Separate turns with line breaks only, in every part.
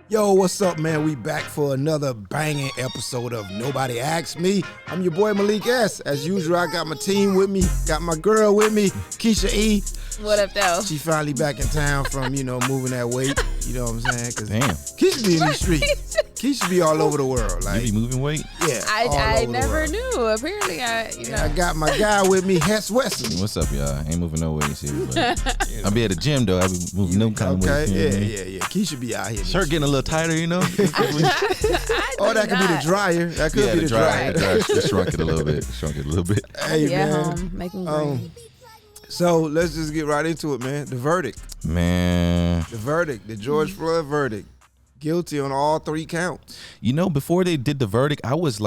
Yo, what's up, man? We back for another banging episode of Nobody Asked Me. I'm your boy Malik S. As usual, I got my team with me, got my girl with me, Keysha E.
What up, though?
She finally back in town from, moving that weight. You know what I'm saying? Cause
Damn.
Keysha be in these streets. Keysha be all over the world. Like,
You be moving weight?
Yeah.
I never knew. Apparently,
I got my guy with me, Hess Wesley.
What's up, y'all? Ain't moving no weights here. But I be at the gym, though. I be moving no kind of weights.
Yeah. Keysha be out here.
Shirt getting a little tighter, you know?
That could be the dryer. That could be the dryer.
Just shrunk it a little bit.
Hey,
man. Making green.
So let's just get right into it, man. The verdict. The George Floyd verdict. Guilty on all 3 counts.
You know, before they did the verdict, I was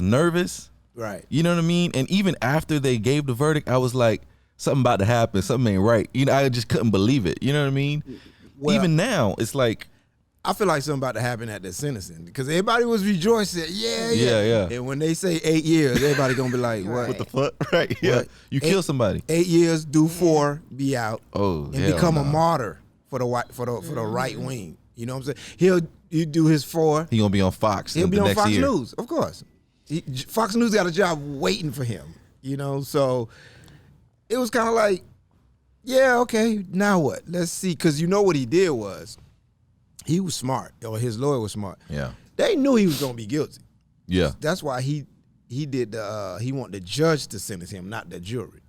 nervous.
Right.
You know what I mean? And even after they gave the verdict, I was like, something about to happen. Something ain't right. You know, I just couldn't believe it. You know what I mean? Well, even now, it's like,
I feel like something about to happen at the sentencing because everybody was rejoicing. Yeah. And when they say 8 years, everybody gonna be like, "What?
What the fuck?" Right? Yeah. What? You kill somebody.
8 years, do 4, be out.
Oh,
and become a martyr for the right wing. You know what I'm saying? He'll do his 4.
He gonna be on Fox.
He'll be on Fox
year.
News, of course. Fox News got a job waiting for him. You know, so it was kind of like, yeah, okay, now what? Let's see, because you know what he did was. He was smart, or his lawyer was smart.
Yeah,
they knew he was gonna be guilty.
Yeah,
that's why he did he wanted the judge to sentence him, not the jury.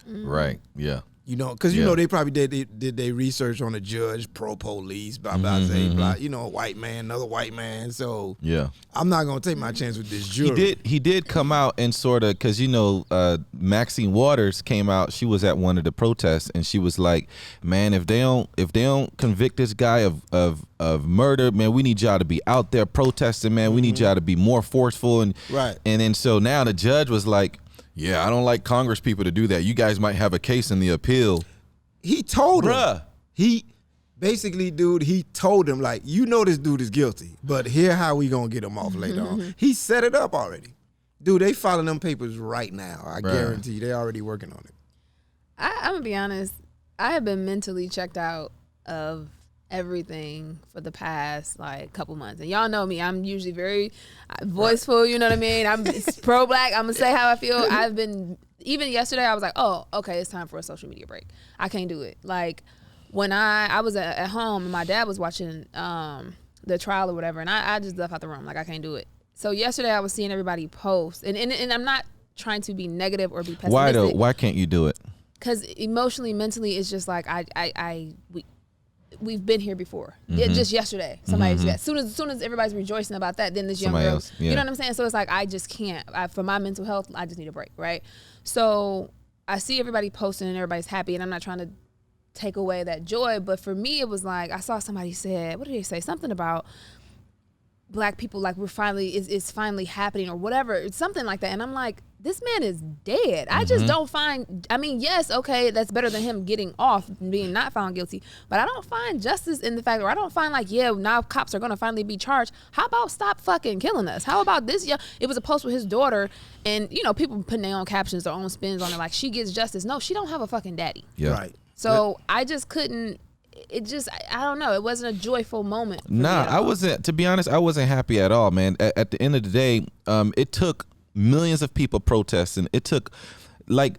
Right. Yeah.
You know, because you know they probably did their research on the judge, pro police, blah blah blah. You know, a white man, another white man. So
yeah,
I'm not gonna take my chance with this jury.
He did come out and sort of, because Maxine Waters came out. She was at one of the protests and she was like, "Man, if they don't convict this guy of murder, man, we need y'all to be out there protesting. Man, we need y'all to be more forceful." And
right.
And then so now the judge was like, "Yeah, I don't like Congress people to do that. You guys might have a case in the appeal."
He told him.
Bruh.
He told him, like, you know this dude is guilty, but here how we gonna get him off later on. He set it up already. Dude, they filing them papers right now. I guarantee you, they're already working on it.
I'm gonna be honest. I have been mentally checked out of everything for the past couple months, and y'all know me. I'm usually very voiceful. You know what I mean? I'm pro-black. I'm gonna say how I feel. I've been, even yesterday I was like, oh, okay, it's time for a social media break. I can't do it. Like when I was at home and my dad was watching the trial or whatever, and I just left out the room. Like, I can't do it. So yesterday I was seeing everybody post, and I'm not trying to be negative or be pessimistic.
Why though? Why can't you do it?
Because emotionally, mentally, it's just like we've been here before. Just yesterday, somebody as soon as everybody's rejoicing about that, then this young
Somebody
girl,
else, yeah.
You know what I'm saying? So it's like, I just can't. For my mental health, I just need a break, right? So I see everybody posting and everybody's happy, and I'm not trying to take away that joy, but for me, it was like, I saw somebody said, what did they say? Something about Black people, like, it's finally happening or whatever. It's something like that. And I'm like, this man is dead. I just don't find, yes, okay, that's better than him getting off and being not found guilty. But I don't find justice in the fact, or I don't find now cops are going to finally be charged. How about stop fucking killing us? How about this? Yeah, it was a post with his daughter, and, people putting their own captions, their own spins on it, like, she gets justice. No, she don't have a fucking daddy.
Yeah.
Right.
So I just couldn't. It just, I don't know. It wasn't a joyful moment.
Nah, I wasn't. To be honest, I wasn't happy at all, man. At the end of the day, it took millions of people protesting. It took, I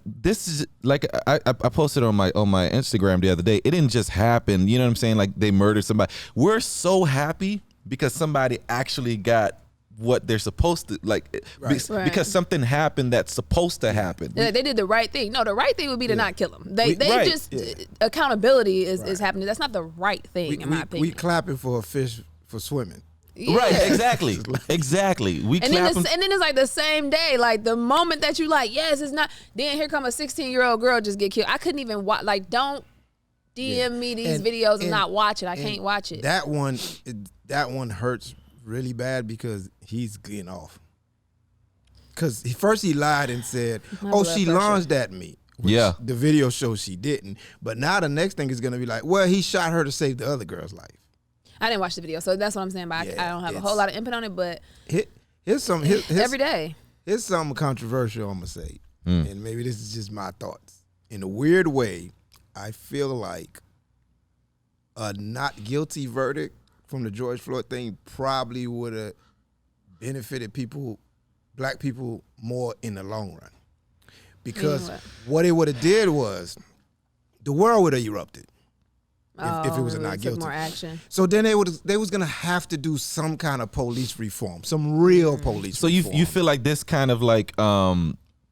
posted on my Instagram the other day. It didn't just happen. You know what I'm saying? Like, they murdered somebody. We're so happy because somebody actually got what they're supposed to, because something happened that's supposed to happen.
They did the right thing. No, the right thing would be to not kill them. Accountability is happening. That's not the right thing, in my opinion.
We clapping for a fish for swimming.
Yeah.
Right, exactly. We
and then it's like the same day, like the moment that you like, yes, it's not. Then here come a 16-year-old girl just get killed. I couldn't even watch. Like, don't DM me these videos and not watch it. I can't watch it.
That one hurts really bad because he's getting off. Because first he lied and said, she lunged at me.
Yeah.
The video shows she didn't. But now the next thing is going to be like, well, he shot her to save the other girl's life.
I didn't watch the video, so that's what I'm saying. But I don't have a whole lot of input on it. But
here's
every day.
Here's something controversial I'm gonna say, and maybe this is just my thoughts. In a weird way, I feel like a not guilty verdict from the George Floyd thing probably would have benefited black people more in the long run. Because what it would have did was the world would have erupted if it was a not guilty.
More action.
So then they was gonna have to do some kind of police reform, some real police.
So
reform.
you feel like this kind of like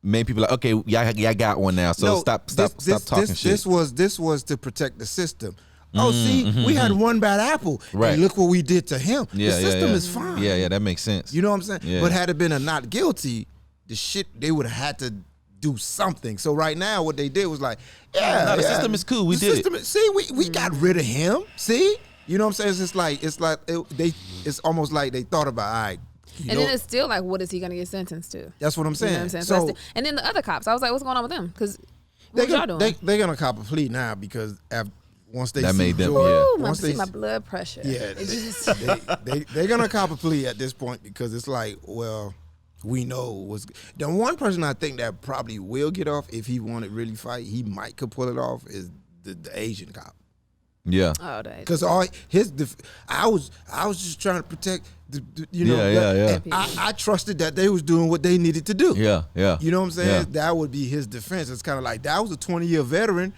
made people like, okay, yeah, I got one now. So stop talking shit.
This was to protect the system. Oh, see, we had one bad apple,
Right.
and look what we did to him.
Yeah,
the system is fine.
Yeah, that makes sense.
You know what I'm saying?
Yeah.
But had it been a not guilty, the shit they would have had to do something. So right now, what they did was like,
the system is cool. We did it.
See, we got rid of him. See, you know what I'm saying? It's almost like they thought about, all right.
And then it's still like, what is he gonna get sentenced to?
That's what I'm saying.
You know what I'm saying?
So
and then the other cops, I was like, what's going on with them? Because what
they're
y'all doing?
they're gonna cop a plea now because once they
That
see
made them,
George,
yeah.
Ooh,
once
my blood pressure.
Yeah,
It just,
they're gonna cop a plea at this point because it's like, well, we know what's the one person I think that probably will get off if he wanted really fight, he might could pull it off is the Asian cop.
Yeah.
oh, that.
Because I was just trying to protect
Yeah.
and I trusted that they was doing what they needed to do.
Yeah.
You know what I'm saying?
Yeah.
That would be his defense. It's kind of like that was a 20-year veteran.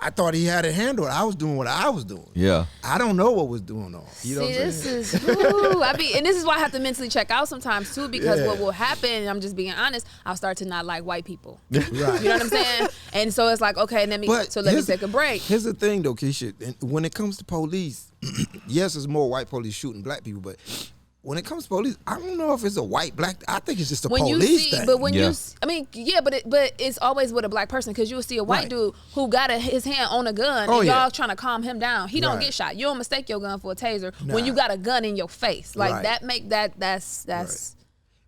I thought he had it handled. I was doing what I was doing.
Yeah.
I don't know what was doing on. You know what I'm saying?
This is and this is why I have to mentally check out sometimes too, because
Yeah.
what will happen, and I'm just being honest, I'll start to not like white people.
Right.
You know what I'm saying? And so it's like, okay, let me take a break.
Here's the thing though, Keysha. When it comes to police, yes, there's more white police shooting black people, but when it comes to police, I don't know if it's a white black. I think it's just a police thing.
But when
Yeah.
but it's always with a black person, because you'll see a white
Right.
dude who got his hand on a gun,
Oh,
and
yeah.
y'all trying to calm him down. He don't
Right.
get shot. You don't mistake your gun for a taser
Nah.
when you got a gun in your face. Like
Right.
that's.
Right.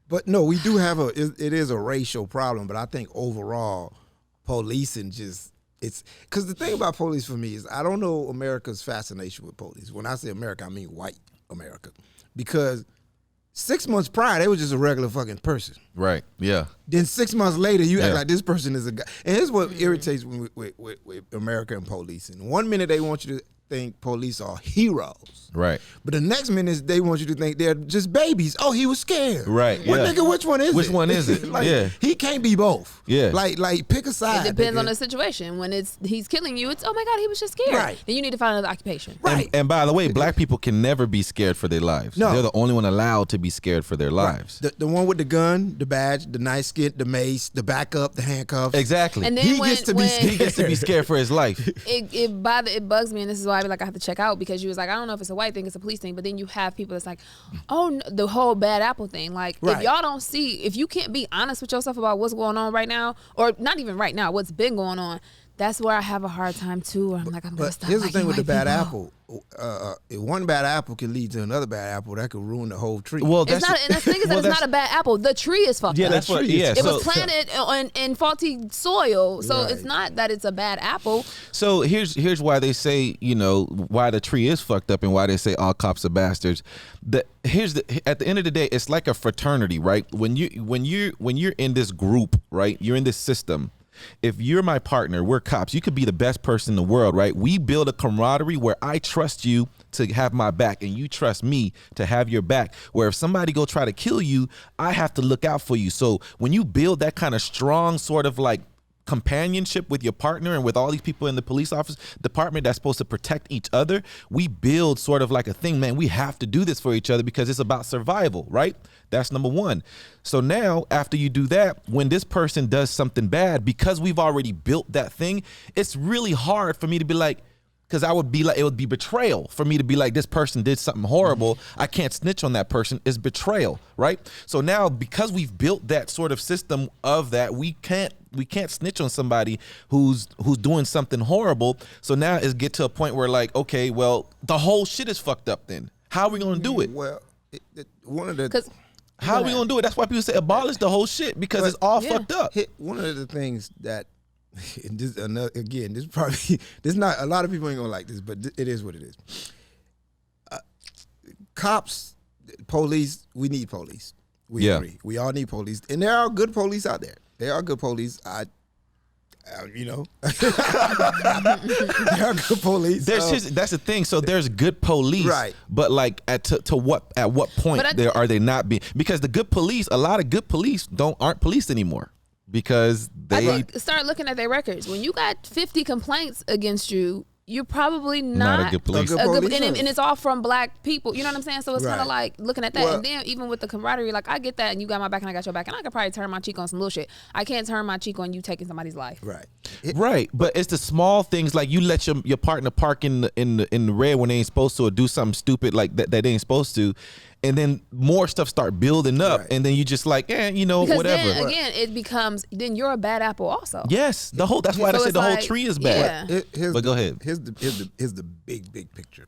But no, we do have it is a racial problem, but I think overall, policing it's because the thing about police for me is I don't know America's fascination with police. When I say America, I mean white America. Because 6 months prior, they were just a regular fucking person.
Right. Yeah.
Then 6 months later, you act
Yeah.
like this person is a guy. And here's what irritates me with America and policing. One minute they want you to think police are heroes.
Right.
But the next minute they want you to think they're just babies. Oh, he was scared.
Right,
Well,
yeah.
nigga, which one is it?
Which one is it?
Like,
Yeah.
he can't be both.
Yeah.
Like pick a side.
It depends
nigga.
on the situation. When he's killing you, it's, oh my God, he was just scared.
Right.
Then you need to find another occupation.
Right.
And by the way, black people can never be scared for their lives.
No.
They're the only one allowed to be scared for their lives.
The one with the gun, the badge, the nice skit, the mace, the backup, the handcuffs.
Exactly.
And then
He
when,
gets to be
when
scared.
He gets to be scared for his life.
it bugs me, and this is why I be like, I have to check out, because you was like, I don't know if it's a white thing, it's a police thing, but then you have people that's like, oh, no, the whole bad apple thing. Like,
Right.
if y'all don't see, if you can't be honest with yourself about what's going on right now, or not even right now, what's been going on, that's where I have a hard time too. Where I'm like, I'm gonna
But
stop.
here's the
liking
thing with the
white
bad
people.
apple. One bad apple can lead to another bad apple that could ruin the whole tree.
Well,
It's not, and the thing is that it's not a bad apple. The tree is fucked
Yeah,
up.
that's what.
tree is-
Yeah,
It
so,
was planted in faulty soil, so
Right.
it's not that it's a bad apple.
So here's why they say, why the tree is fucked up and why they say all cops are bastards. At the end of the day, it's like a fraternity, right? When you're in this group, right? You're in this system. If you're my partner, we're cops. You could be the best person in the world, right? We build a camaraderie where I trust you to have my back and you trust me to have your back. Where if somebody go try to kill you, I have to look out for you. So when you build that kind of strong sort of like companionship with your partner and with all these people in the police office department that's supposed to protect each other, we build sort of like a thing, man, we have to do this for each other because it's about survival, right? That's number one. So now after you do that, when this person does something bad, because we've already built that thing, it's really hard for me to be like, because I would be like, it would be betrayal for me to be like, this person did something horrible, I can't snitch on that person. It's betrayal, right? So now because we've built that sort of system of that, we can't snitch on somebody who's doing something horrible. So now it's get to a point where like, okay, well, the whole shit is fucked up then. How are we gonna do it?
Well, one of the
'Cause-
How are we gonna do it? That's why people say abolish the whole shit, because it's all fucked up.
One of the things that, and this probably this not a lot of people ain't gonna like this, but it is what it is. Cops, police, we need police. We agree. We all need police, and there are good police out there. There are good police. You know, there are good police.
That's the thing. So there's good police,
right?
But like at what point are they not being? Because the good police, a lot of good police aren't policed anymore because they
start looking at their records. When you got 50 complaints against you, you're probably not
a good police.
And it's all from black people. You know what I'm saying? So it's kind of
Right.
like looking at that.
Well,
and then even with the camaraderie, like I get that and you got my back and I got your back. And I could probably turn my cheek on some little shit. I can't turn my cheek on you taking somebody's life.
Right.
Right, but it's the small things like you let your partner park in the red when they ain't supposed to, or do something stupid like that they ain't supposed to, and then more stuff start building up,
Right.
and then you just like,
Because
whatever.
then again, it becomes then you're a bad apple also.
Yes, that's why I
So
said
it's
the whole
like,
tree is bad.
yeah.
But go ahead.
Here's the big picture.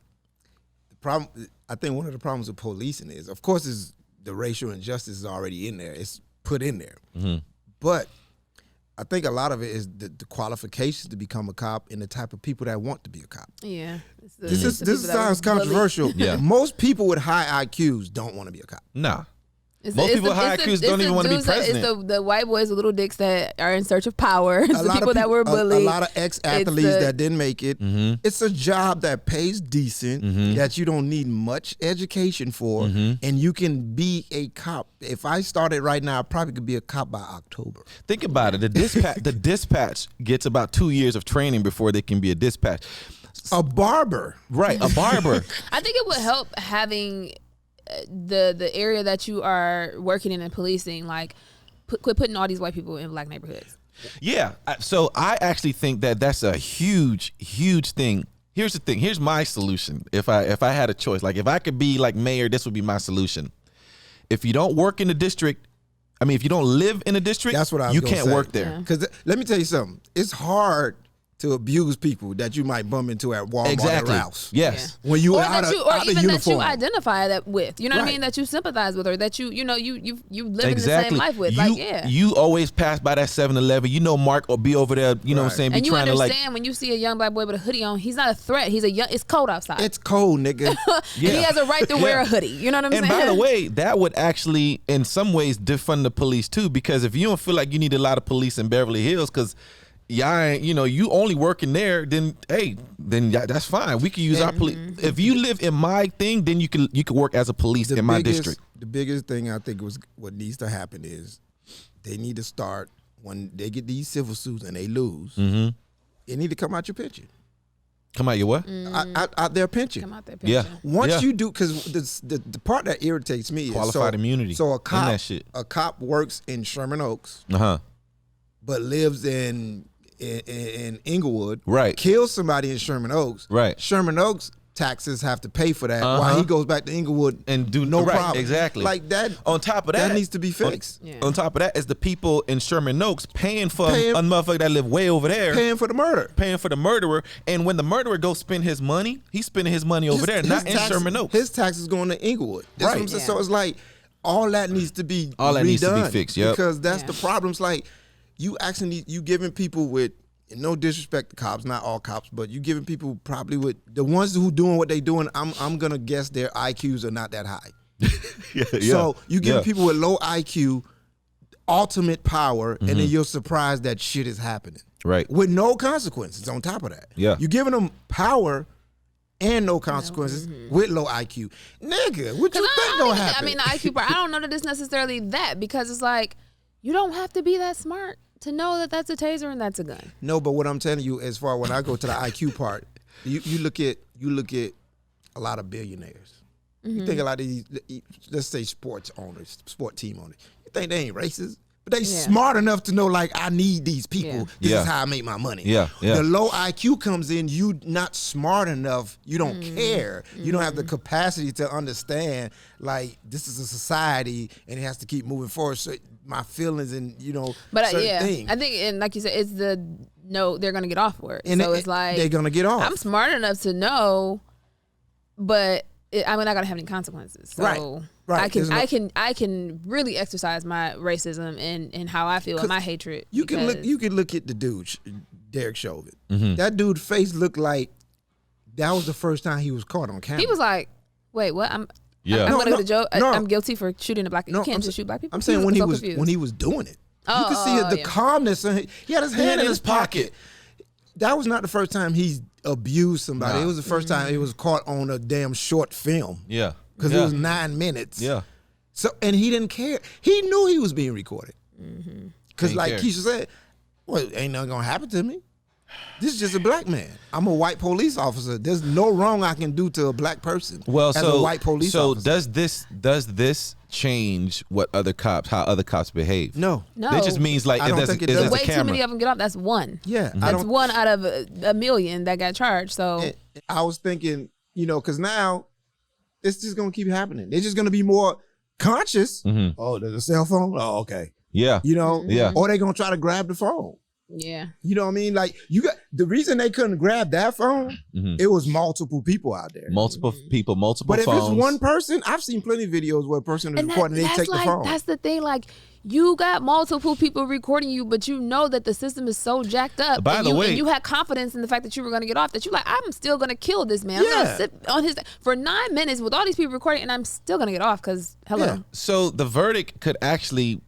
The problem, I think, one of the problems with policing is, of course, is the racial injustice is already in there. It's put in there, but I think a lot of it is the qualifications to become a cop and the type of people that want to be a cop.
Yeah.
This sounds controversial.
Yeah.
Most people with high IQs don't want to be a cop.
Nah. Most people with high IQs don't even want to be president.
It's the white boys with little dicks that are in search of power. It's the people that were bullied.
A lot of ex-athletes that didn't make it. It's a job that pays decent, that you don't need much education for, and you can be a cop. If I started right now, I probably could be a cop by October.
Think about it. The dispatch gets about 2 years of training before they can be a dispatch.
A barber.
Right, a barber.
I think it would help having the area that you are working in and policing, like quit putting all these white people in black neighborhoods.
Yeah. So I actually think that's a huge thing. Here's the thing. Here's my solution. If I had a choice, like if I could be like mayor, this would be my solution. If you don't work in the district, if you don't live in a district,
that's what
you can't work there.
Because let me tell you something. It's hard to abuse people that you might bump into at Walmart
Exactly.
or Rouse.
Yes.
When you
or
out of
even
uniform.
that you identify that with. You know what I
Right.
mean? That you sympathize with, or that you live in the
Exactly.
same life with.
You always pass by that 7-Eleven. You know Mark will be over there, you know what I'm
Right.
saying, be
and you
trying to like.
understand when you see a young black boy with a hoodie on, he's not a threat. It's cold outside.
It's cold, nigga.
And he has a right to wear a hoodie. You know what I'm
And
saying?
by the way, that would actually, in some ways, defund the police too, because if you don't feel like you need a lot of police in Beverly Hills, because y'all ain't, you only working there, then that's fine. We can use our police. If you live in my thing, then you can work as a police in my district.
The biggest thing I think was what needs to happen is they need to start when they get these civil suits and they lose. It need to come out your pension.
Come out your what?
Out their pension.
Come out there,
Yeah.
Once you do, because the part that irritates me
Qualified
is
immunity.
So a cop,
that shit.
a cop works in Sherman Oaks, but lives in Inglewood,
Right.
kills somebody in Sherman Oaks,
Right.
Sherman Oaks taxes have to pay for that while he goes back to Inglewood
And do
no
right,
problem.
exactly.
Like that.
On top of that
needs to be fixed.
On top of that is the people in Sherman Oaks paying for
Paying-
a motherfucker that live way over there,
Paying for the murder.
paying for the murderer. And when the murderer goes spend his money, he's spending his money over there, not in Sherman Oaks.
His taxes going to Inglewood. That's what I'm saying. So it's like all that needs to be
All that
redone
needs to be fixed, yep.
because that's the problems. Like you actually you giving people with. No disrespect to cops, not all cops, but you giving people probably with the ones who doing what they doing. I'm gonna guess their IQs are not that high. So you giving people with low IQ ultimate power, and then you're surprised that shit is happening,
Right.
with no consequences. On top of that, you're giving them power and no consequences with low IQ. Nigga, what you think gonna happen?
The IQ part, I don't know that it's necessarily that, because it's like you don't have to be that smart to know that that's a taser and that's a gun.
No, but what I'm telling you, as far when I go to the IQ part, you look at a lot of billionaires. You think a lot of these, let's say sports owners, sport team owners. You think they ain't racist, but they smart enough to know like I need these people. This is how I make my money. The low IQ comes in. You not smart enough. You don't care. You don't have the capacity to understand like this is a society and it has to keep moving forward. So my feelings and
But
certain things.
I think, and like you said, it's they're gonna get off work.
And
so it's like
they're gonna get off.
I'm smart enough to know, but I'm not gonna have any consequences. So
Right.
I can really exercise my racism and how I feel and my hatred.
You can look at the dude, Derek Chauvin. That dude's face looked like that was the first time he was caught on camera.
He was like, "Wait, what?"
Yeah.
I'm
No,
gonna go to jail.
no.
I'm guilty for shooting a black.
No,
You can't
I'm
just shoot black people.
I'm saying
I'm
when
so
he was
confused.
doing it, you could see the
yeah.
calmness. And he had his hand in his pocket. That was not the first time he's abused somebody.
Nah.
It was the first time he was caught on a damn short film.
Yeah.
Because
Yeah.
it was 9 minutes.
Yeah.
So and he didn't care. He knew he was being recorded. Because
Didn't
like
care.
Keysha said, well, ain't nothing gonna happen to me. This is just a black man. I'm a white police officer. There's no wrong I can do to a black person.
Well,
as
so
a white police
so
officer.
does this change how other cops behave?
No.
No.
It just means like
I
if
don't
there's,
think it
if
does.
there's a
Way too
camera.
many of them get off. That's one.
Yeah. I
That's
don't
one out of a million that got charged. So
I was thinking, because now it's just gonna keep happening. They're just gonna be more conscious.
Mm-hmm.
Oh, there's a cell phone. Oh, okay.
Yeah. Yeah.
Or they're gonna try to grab the phone.
yeah.
You know what I mean? Like you got the reason they couldn't grab that phone.
Mhm.
It was multiple people out there.
Multiple people, multiple
But if
phones.
it's one person, I've seen plenty of videos where a person is
And
recording and they
that's
take
like,
the phone.
that's the thing. Like, you got multiple people recording you, but you know that the system is so jacked up.
By the way-
and you had confidence in the fact that you were going to get off. That you like, I'm still going to kill this man. I'm going
Yeah.
to sit on his for 9 minutes with all these people recording, and I'm still going to get off because hello.
Yeah.
So the verdict could actually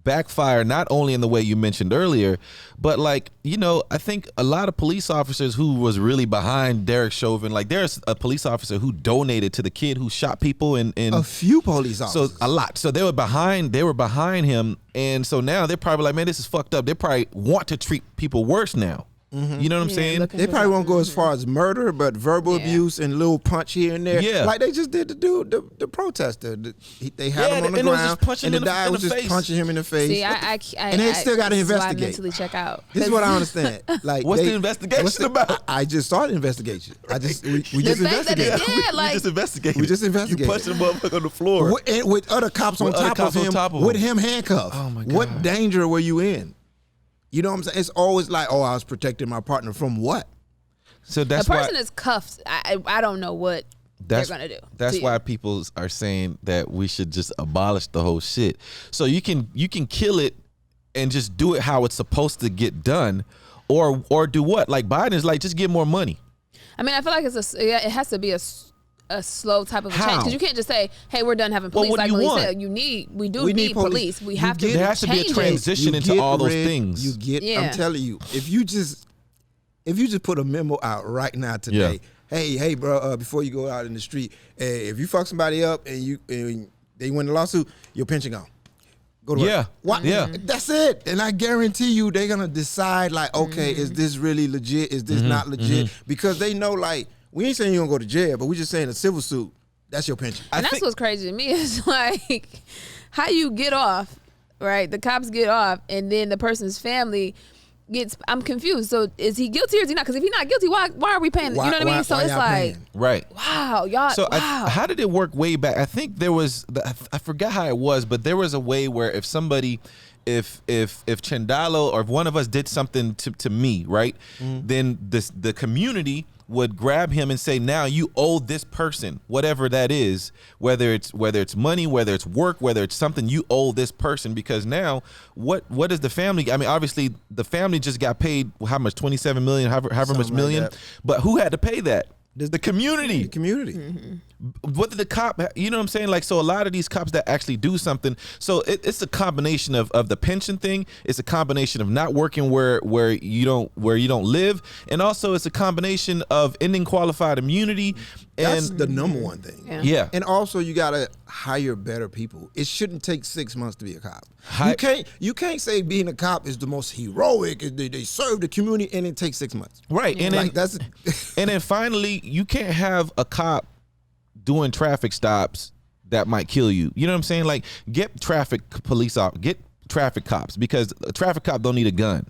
backfire not only in the way you mentioned earlier, but like, I think a lot of police officers who was really behind Derek Chauvin, like there's a police officer who donated to the kid who shot people in
a few police
so
officers.
a lot. So they were behind him. And so now they're probably like, man, this is fucked up. They probably want to treat people worse now. You know what I'm
Yeah,
saying?
looking
They
for
probably won't
something.
go as far as murder, but verbal
Yeah.
abuse and little punch here and there.
Yeah.
Like they just did the dude, the protester. They had
Yeah,
him on the
and it was
ground,
just punching
and the
him in
guy
in
was
the
just
face.
punching him in the face.
See,
and they still got to
this is why I
investigate.
mentally check out.
This is what I understand. Like,
What's the investigation about?
I just started investigation. We just
The fact that
investigated.
they did, like,
we just investigated.
We just investigated.
You punched the motherfucker on the floor.
With other cops on
With other
top
cops
of
on
him,
top of
with
him.
him handcuffed.
Oh, my
What
God.
danger were you in? You know what I'm saying? It's always like, oh, I was protecting my partner from what?
So
a
that's why
person is cuffed. I don't know what
that's
they're gonna do.
That's
to
why
you.
people are saying that we should just abolish the whole shit. So you can kill it and just do it how it's supposed to get done, or do what? Like Biden is like, just get more money.
I mean, I feel like it has to be a slow type of a change
How?
because you can't just say, "Hey, we're done having
Well,
police."
what do
like
you
Malik
want?
said, we
need
need police. We
You
have to.
get-
There has to be a
change it.
transition
You
into
get
all those
rid-
things.
You get.
Yeah.
I'm telling you, if you just put a memo out right now today, hey, bro, before you go out in the street, if you fuck somebody up and they win the lawsuit, your pension gone. Go to work.
Yeah.
What?
Yeah.
That's it. And I guarantee you, they're gonna decide like, okay, is this really legit? Is this not legit? Because they know, like, we ain't saying you're gonna go to jail, but we just saying a civil suit. That's your pension.
And that's what's crazy to me is like how you get off, right? The cops get off, and then the person's family gets. I'm confused. So is he guilty or is he not? Because if he's not guilty, why are we paying? You know what I mean? So it's
y'all
like,
paying?
Right.
wow, y'all.
So
wow.
how did it work way back? I think there was I forgot how it was, but there was a way where if somebody, if Chandalo or if one of us did something to me, right, then the community would grab him and say, now you owe this person whatever that is, whether it's money, whether it's work, whether it's something, you owe this person, because now what is the family? I mean, obviously the family just got paid how much, 27 million, however much
Something like
million,
that.
but who had to pay that? The community.
The community.
What did the cop, you know what I'm saying? Like, so a lot of these cops that actually do something, so it's a combination of the pension thing. It's a combination of not working where you don't live, and also it's a combination of ending qualified immunity.
That's
And
the number one thing.
yeah,
And also, you gotta hire better people. It shouldn't take 6 months to be a cop. You can't say being a cop is the most heroic. They serve the community, and it takes 6 months.
right. And
Like
then
that's
and then finally, you can't have a cop doing traffic stops that might kill you. You know what I'm saying? Like, get traffic cops, because a traffic cop don't need a gun.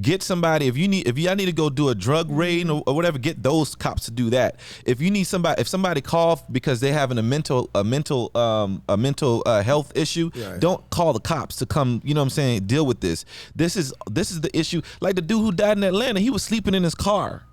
Get somebody, if y'all need to go do a drug raid or whatever, get those cops to do that. If somebody call because they having a mental health issue,
Right.
don't call the cops to come, you know what I'm saying, deal with this. This is the issue. Like the dude who died in Atlanta, he was sleeping in his car.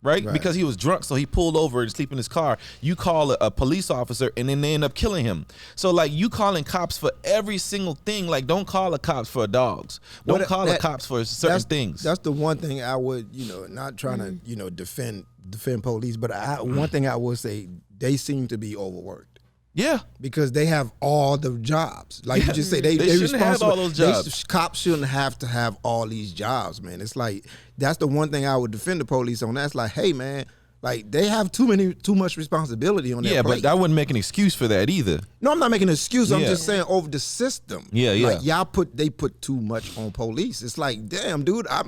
Right? Because he was drunk, so he pulled over and sleep in his car. You call a police officer, and then they end up killing him. So, like, you calling cops for every single thing. Like, don't call the cops for dogs. Don't call the cops for certain things.
That's the one thing I would, not trying to, defend police, but one thing I would say, they seem to be overworked.
Yeah.
Because they have all the jobs. Like you just say,
They shouldn't
responsible.
have all those jobs.
Cops shouldn't have to have all these jobs, man. It's like, that's the one thing I would defend the police on. That's like, hey, man, like they have too much responsibility on their plate.
But I wouldn't make an excuse for that either.
No, I'm not making an excuse. I'm just saying over the system.
Yeah.
Like they put too much on police. It's like, damn, dude, I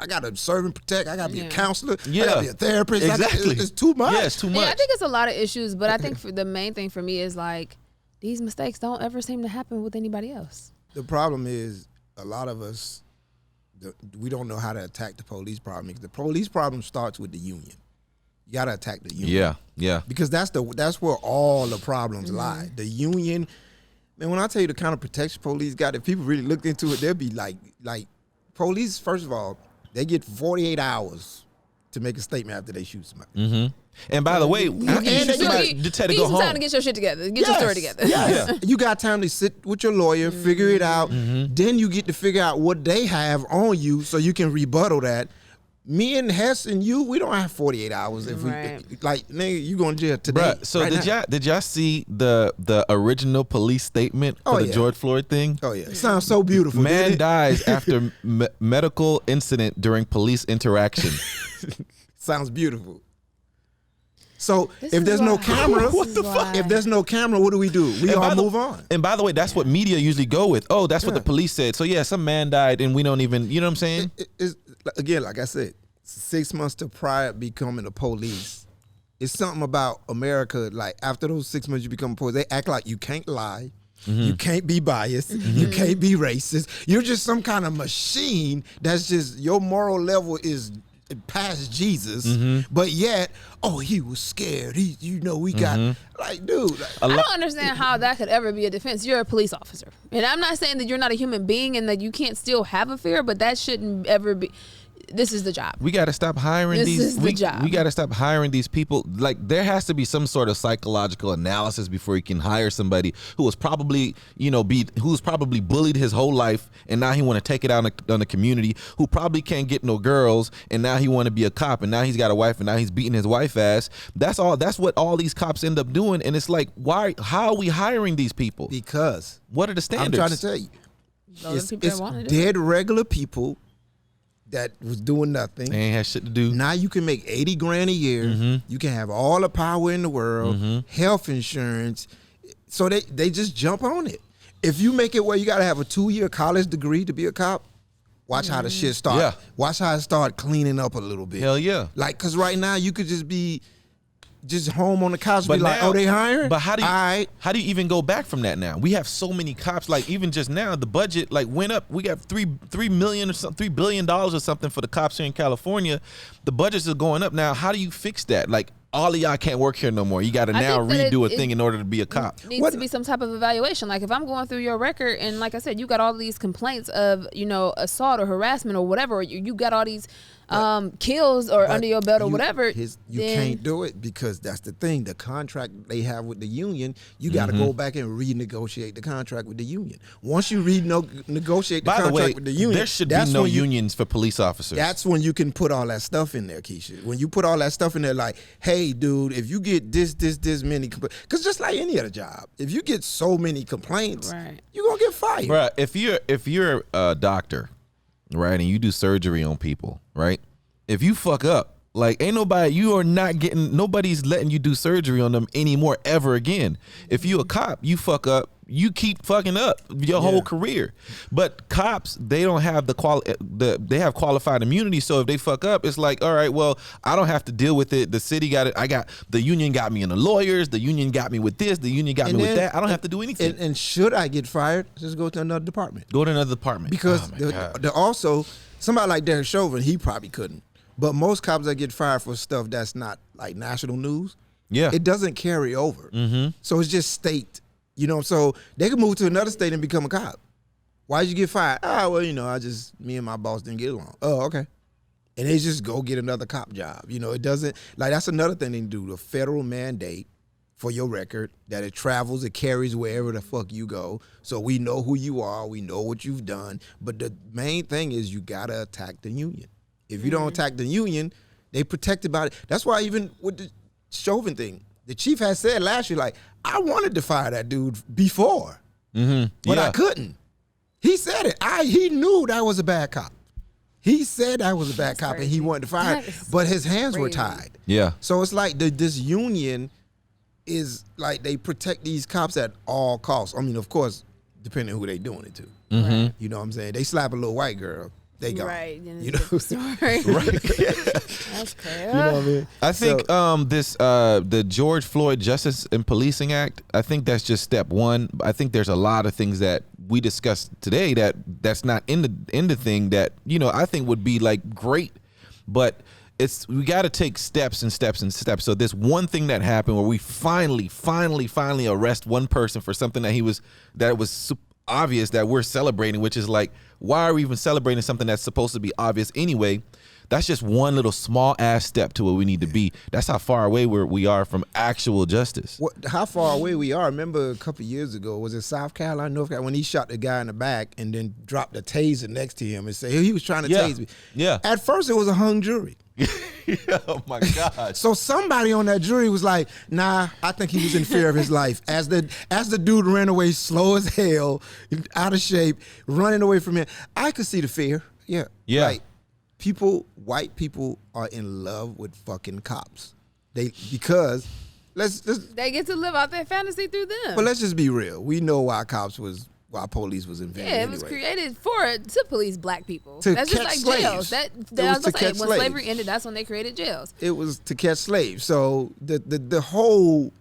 gotta serve and protect. I gotta be a counselor. I gotta be a therapist.
Exactly.
It's too much.
Yeah, it's too much.
Yeah, I think it's a lot of issues, but I think the main thing for me is like these mistakes don't ever seem to happen with anybody else.
The problem is a lot of us, we don't know how to attack the police problem. Because the police problem starts with the union. You gotta attack the union.
Yeah.
Because that's where all the problems lie. The union, man. When I tell you the kind of protection police got, if people really looked into it, they'd be like police. First of all, they get 48 hours to make a statement after they shoot somebody.
Mm-hmm. And by the way, after you shoot somebody, you tell to go home.
Time to get your shit together, get your story together.
Yes. Yeah. You got time to sit with your lawyer, figure it out. Then you get to figure out what they have on you, so you can rebuttal that. Me and Hess and you, we don't have 48 hours. If we like, nigga, you going to jail today.
Bruh, so did y'all see the original police statement for the George Floyd thing?
Oh yeah, it sounds so beautiful.
Man dies after medical incident during police interaction.
Sounds beautiful. So if there's no camera, what the fuck? If there's no camera, what do? We all move on.
And by the way, that's what media usually go with. Oh, that's what the police said. So yeah, some man died and we don't even, you know what I'm saying?
Again, like I said, 6 months to prior becoming a police. It's something about America, like after those 6 months you become a police, they act like you can't lie, you can't be biased, you can't be racist. You're just some kind of machine that's just, your moral level is past Jesus, but yet, he was scared. We got, like, dude. Like,
I don't understand how that could ever be a defense. You're a police officer. And I'm not saying that you're not a human being and that you can't still have a fear, but that shouldn't ever be. This is the job.
We got to stop hiring
this is the job.
We got to stop hiring these people. Like, there has to be some sort of psychological analysis before you can hire somebody who was probably, who's probably bullied his whole life, and now he want to take it out on the community. Who probably can't get no girls, and now he want to be a cop, and now he's got a wife, and now he's beating his wife ass. That's all. That's what all these cops end up doing. And it's like, why? How are we hiring these people?
Because
what are the standards?
I'm trying to tell you, it's dead regular people that was doing nothing.
They ain't had shit to do.
Now you can make $80,000 a year. You can have all the power in the world, health insurance. So they just jump on it. If you make it where you got to have a 2-year college degree to be a cop, watch how the shit start.
Yeah.
Watch how it start cleaning up a little bit.
Hell yeah.
Like, because right now you could just be home on the couch,
but
be like,
now,
they hiring?
But how do you even go back from that now? We have so many cops. Like, even just now, the budget went up. We got $3 million or something, $3 billion or something for the cops here in California. The budgets are going up now. How do you fix that? Like, all of y'all can't work here no more. You got to now redo a thing in order to be a cop.
Needs to be some type of evaluation. Like, if I'm going through your record and, like I said, you got all these complaints of, assault or harassment or whatever, or you got all these kills or under your belt or whatever.
You can't do it because that's the thing. The contract they have with the union, you got to go back and renegotiate the contract with the union. Once you renegotiate the contract with the union,
there should be no unions for police officers.
That's when you can put all that stuff in there, Keysha. When you put all that stuff in there, like, hey, dude, if you get this many complaints, because just like any other job, if you get so many complaints, you're gonna get fired.
Bruh, if you're a doctor, right, and you do surgery on people, right? If you fuck up, like, nobody's letting you do surgery on them anymore ever again. If you a cop, you fuck up, you keep fucking up your whole career. But cops, they don't have they have qualified immunity. So if they fuck up, it's like, all right, well, I don't have to deal with it. The city got it. The union got me in the lawyers. The union got me with this. The union got me with that. I don't have to do anything.
And should I get fired, just go to another department.
Go to another department.
Because also, somebody like Derek Chauvin, he probably couldn't. But most cops that get fired for stuff that's not like national news, it doesn't carry over. So it's just state. So they can move to another state and become a cop. Why'd you get fired? Me and my boss didn't get along. Oh, okay. And they just go get another cop job. It doesn't, like, that's another thing they do. The federal mandate for your record, that it travels, it carries wherever the fuck you go. So we know who you are, we know what you've done. But the main thing is you gotta attack the union. If you don't attack the union, they protected by it. That's why even with the Chauvin thing, the chief had said last year, like, I wanted to fire that dude before, but I couldn't. He said it. He knew that was a bad cop. He said that was a bad cop, and he wanted to fire it, but his hands were tied.
Yeah.
So it's like this union is like they protect these cops at all costs. I mean, of course, depending on who they doing it to.
Right.
You know what I'm saying? They slap a little white girl, they go.
Right.
You know,
Story.
Right.
That's crazy.
You know what I mean?
I think the George Floyd Justice and Policing Act, I think that's just step one. I think there's a lot of things that we discussed today that's not in the thing that, you know, I think would be like great, but we got to take steps and steps and steps. So this one thing that happened where we finally arrest one person for something that was obvious that we're celebrating, which is like, why are we even celebrating something that's supposed to be obvious anyway? That's just one little small ass step to where we need to be. That's how far away we are from actual justice.
How far away we are? Remember a couple of years ago, was it South Carolina, North Carolina, when he shot the guy in the back and then dropped the taser next to him and said he was trying to tase me.
Yeah.
At first, it was a hung jury.
Oh my God.
So somebody on that jury was like, nah, I think he was in fear of his life. As the dude ran away slow as hell, out of shape, running away from him, I could see the fear. Yeah.
Yeah.
Like, white people are in love with fucking cops. Because
they get to live out their fantasy through them.
but let's just be real. We know why police was invented.
Yeah, it was created to police black people.
To
That's just
catch
like jails.
slaves.
That was
to
gonna say,
catch
when
slaves.
slavery ended, that's when they created jails.
It was to catch slaves. So the whole,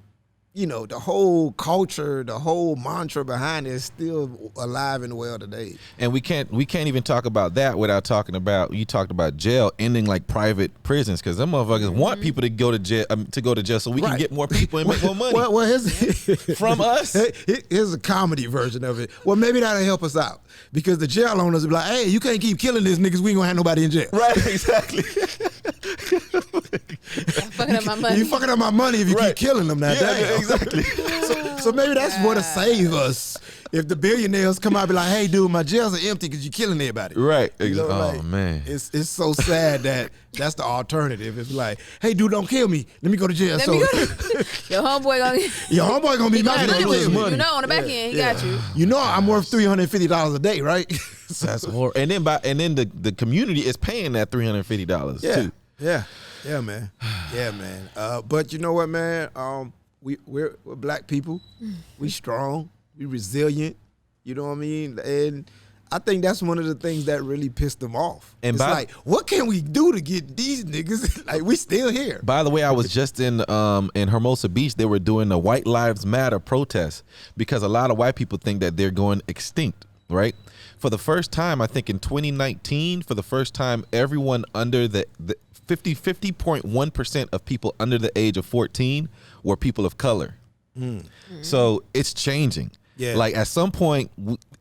you know, the whole culture, the whole mantra behind it is still alive and well today.
And we can't even talk about that without talking about, you talked about jail ending like private prisons, because them motherfuckers want people to go to jail so we can get more people and make more money.
Well,
from us.
Here's a comedy version of it. Well, maybe that'll help us out, because the jail owners will be like, hey, you can't keep killing these niggas. We ain't gonna have nobody in jail.
Right, exactly.
Fucking up my money.
You fucking up my money if you keep killing them now.
Yeah, exactly.
So maybe that's what'll save us. If the billionaires come out and be like, hey, dude, my jails are empty because you're killing everybody.
Right.
You know,
oh, man.
It's so sad that that's the alternative. It's like, hey, dude, don't kill me. Let me go to jail.
Your homeboy
gonna be
making
making
money.
money.
You know, on the back end, he got you.
You know, I'm worth $350 a day, right?
That's horrible. And then the community is paying that $350 too.
Yeah, man. Yeah, man. But you know what, man? We're black people. We strong. We resilient. You know what I mean? And I think that's one of the things that really pissed them off. And it's like, what can we do to get these niggas? Like, we still here.
By the way, I was just in Hermosa Beach. They were doing the White Lives Matter protest because a lot of white people think that they're going extinct, right? For the first time, I think in 2019, for the first time, everyone under the 50.1% of people under the age of 14 were people of color. So it's changing. Yeah. Like at some point,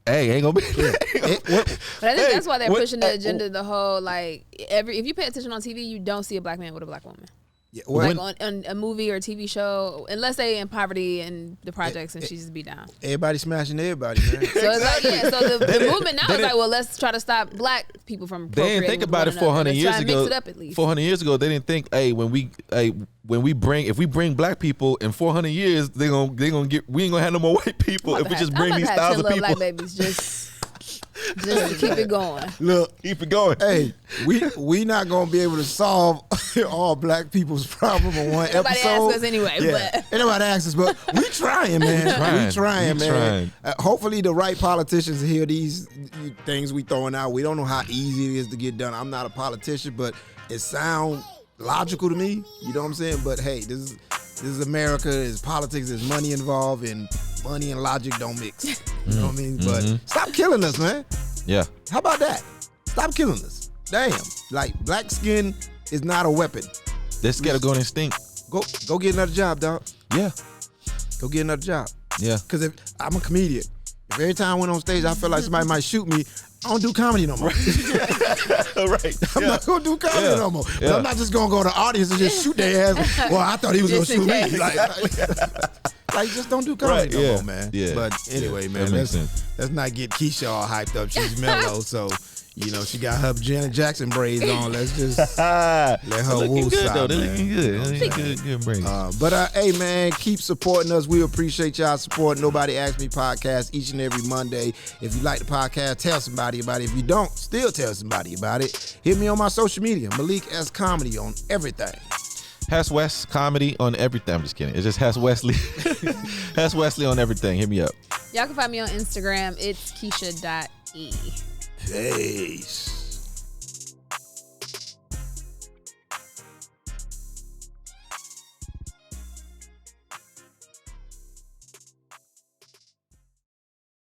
ain't gonna be.
But I think that's why they're pushing the agenda. The whole like if you pay attention on TV, you don't see a black man with a black woman. Yeah, like on a movie or a TV show, unless they in poverty and the projects and she just be down.
Everybody smashing everybody, man.
So it's like, yeah. So the movement now is like, well, let's try to stop black people from.
They didn't think about it 400 years ago.
Mix it up at least.
400 years ago, they didn't think, hey, if we bring black people in 400 years, we ain't gonna have no more white people if we just bring these thousands of people.
Black babies just to keep it going.
Look,
keep it going.
Hey, we not gonna be able to solve all black people's problem in one episode.
Nobody asks us anyway.
Yeah.
But.
Ain't nobody asks us, but we trying, man. We trying, man. Hopefully the right politicians hear these things we throwing out. We don't know how easy it is to get done. I'm not a politician, but it sounds logical to me. You know what I'm saying? But hey, this is America. There's politics. There's money involved, and money and logic don't mix. You know what I mean? But stop killing us, man.
Yeah.
How about that? Stop killing us. Damn. Like, black skin is not a weapon.
They're scared of going extinct.
Go get another job, dog.
Yeah.
Go get another job.
Yeah.
Because if I'm a comedian, if every time I went on stage I felt like somebody might shoot me, I don't do comedy no more.
Right.
I'm not gonna do comedy no more. But I'm not just gonna go to the audience and just shoot their ass. Well, I thought he was gonna shoot me. Like, just don't do comedy no more, man.
Yeah.
But anyway, man, let's not get Keysha all hyped up. She's mellow, so You know, she got her Janet Jackson braids on. Let's just let her
looking
woo
good, though.
side,
They're
man.
looking good. They're looking good braids.
But hey, man, keep supporting us. We appreciate y'all support. Nobody Asked Me podcast each and every Monday. If you like the podcast, tell somebody about it. If you don't, still tell somebody about it. Hit me on my social media, Malik S Comedy on everything.
Hess West Comedy on everything. I'm just kidding. It's just Hess Wesley. Hess Wesley on everything. Hit me up.
Y'all can find me on Instagram. It's Keysha.E.
Peace.